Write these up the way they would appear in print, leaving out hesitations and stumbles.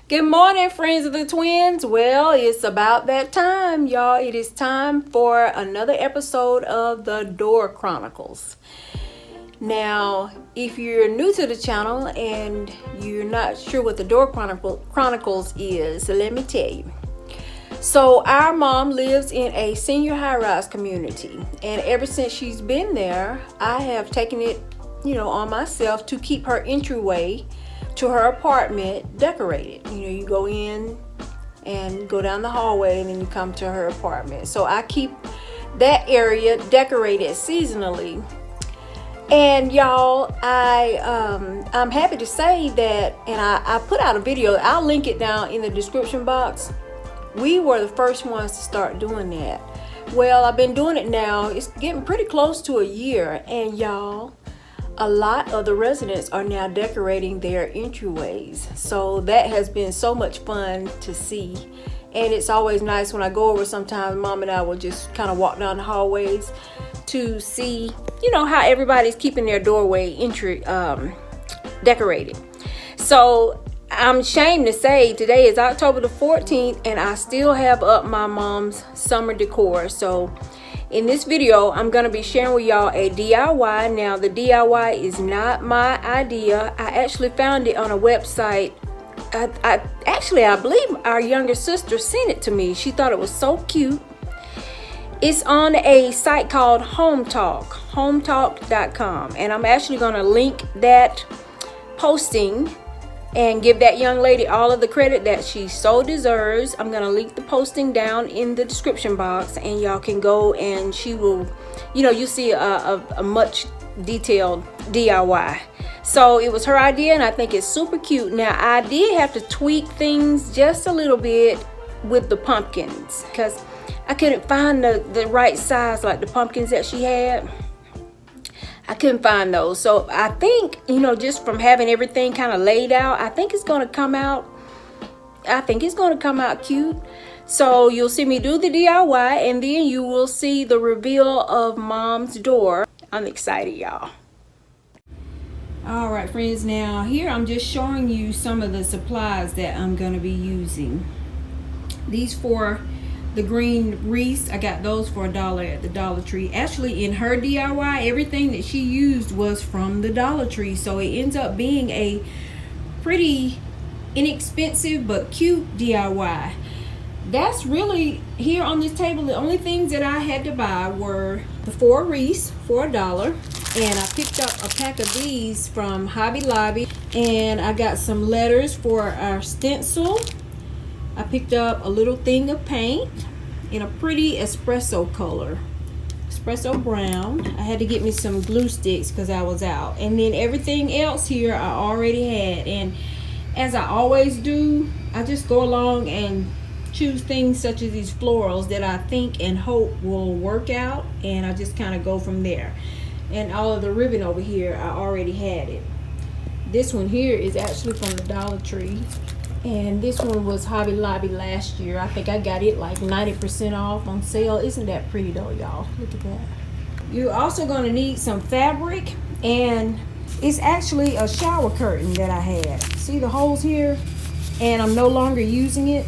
Good morning, friends of the twins. Well, it's about that time, y'all. It is time for another episode of the Door Chronicles. Now, if you're new to the channel and you're not sure what the Door Chronicles is, let me tell you. So our mom lives in a senior high-rise community, and ever since she's been there, I have taken it, on myself to keep her entryway to her apartment decorated. You go in and go down the hallway and then you come to her apartment. So I keep that area decorated seasonally. And y'all, I'm happy to say that, and I put out a video, I'll link it down in the description box. We were the first ones to start doing that. Well, I've been doing it now, it's getting pretty close to a year, and y'all, a lot of the residents are now decorating their entryways. So that has been so much fun to see. And it's always nice when I go over, sometimes Mom and I will just kind of walk down the hallways to see, how everybody's keeping their doorway entry decorated. So I'm ashamed to say today is October the 14th and I still have up my mom's summer decor. So in this video, I'm going to be sharing with y'all a DIY. Now, the DIY is not my idea. I actually found it on a website. I believe our younger sister sent it to me. She thought it was so cute. It's on a site called hometalk.com. And I'm actually going to link that posting and give that young lady all of the credit that she so deserves. I'm going to link the posting down in the description box, and y'all can go and she will, you see a much detailed DIY. So it was her idea, and I think it's super cute. Now, I did have to tweak things just a little bit with the pumpkins because I couldn't find the right size, like the pumpkins that she had. I couldn't find those. So I think, just from having everything kind of laid out, I think it's going to come out cute. So you'll see me do the DIY, and then you will see the reveal of Mom's door. I'm excited, y'all. All right, friends, now here I'm just showing you some of the supplies that I'm going to be using. These for the green wreaths, I got those for $1 at the Dollar Tree. Actually, in her DIY, everything that she used was from the Dollar Tree. So it ends up being a pretty inexpensive but cute DIY. That's really, here on this table, the only things that I had to buy were the 4 wreaths for $1. And I picked up a pack of these from Hobby Lobby. And I got some letters for our stencil. I picked up a little thing of paint in a pretty espresso color, espresso brown. I had to get me some glue sticks because I was out. And then everything else here I already had. And as I always do, I just go along and choose things such as these florals that I think and hope will work out. And I just kind of go from there. And all of the ribbon over here, I already had it. This one here is actually from the Dollar Tree. And this one was Hobby Lobby last year. I think I got it like 90% off on sale. Isn't that pretty though, y'all? Look at that. You're also going to need some fabric. And it's actually a shower curtain that I had. See the holes here? And I'm no longer using it.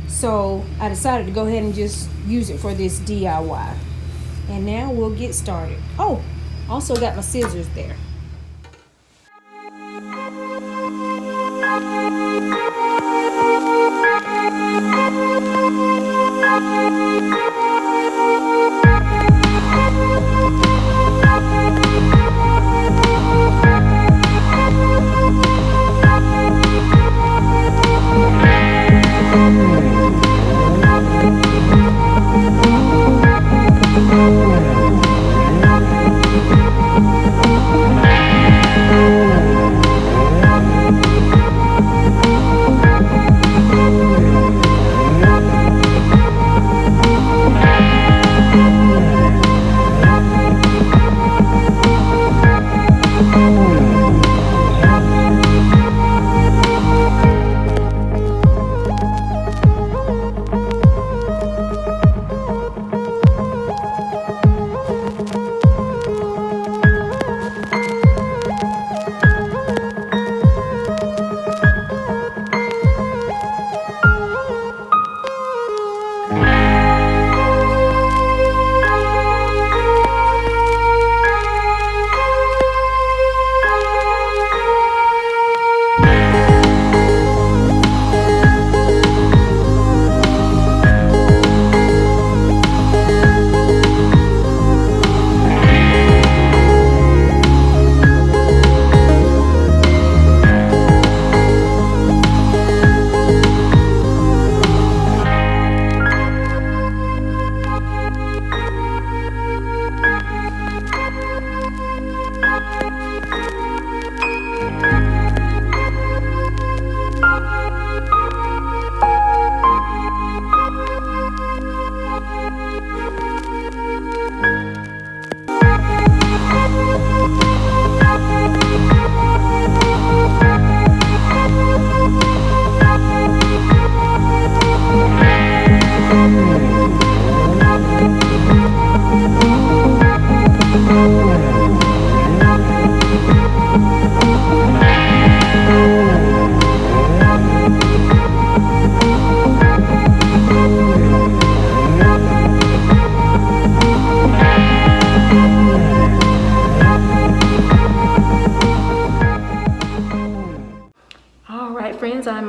So I decided to go ahead and just use it for this DIY. And now we'll get started. Oh, also got my scissors there.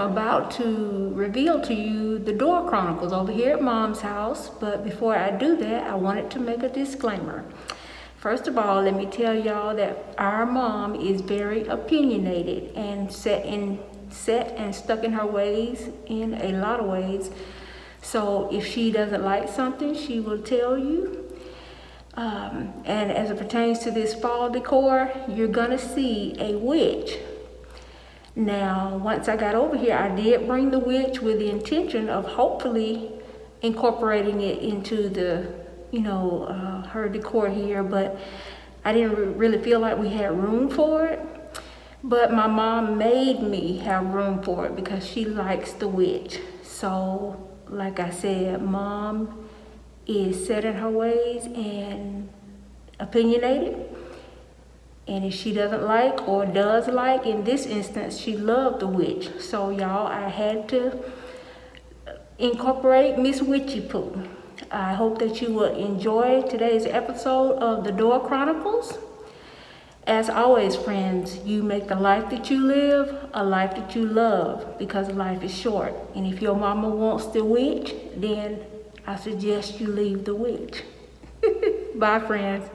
I'm about to reveal to you the Door Chronicles over here at Mom's house. But before I do that, I wanted to make a disclaimer. First of all, let me tell y'all that our mom is very opinionated and set and stuck in her ways in a lot of ways. So if she doesn't like something, she will tell you. And as it pertains to this fall decor, you're gonna see a witch. Now, once I got over here, I did bring the witch with the intention of hopefully incorporating it into the, her decor here, but I didn't really feel like we had room for it. But my mom made me have room for it because she likes the witch. So, like I said, Mom is set in her ways and opinionated. And if she doesn't like or does like, in this instance, she loved the witch. So y'all, I had to incorporate Miss Witchy Poo. I hope that you will enjoy today's episode of the Door Chronicles. As always, friends, you make the life that you live a life that you love, because life is short. And if your mama wants the witch, then I suggest you leave the witch. Bye, friends.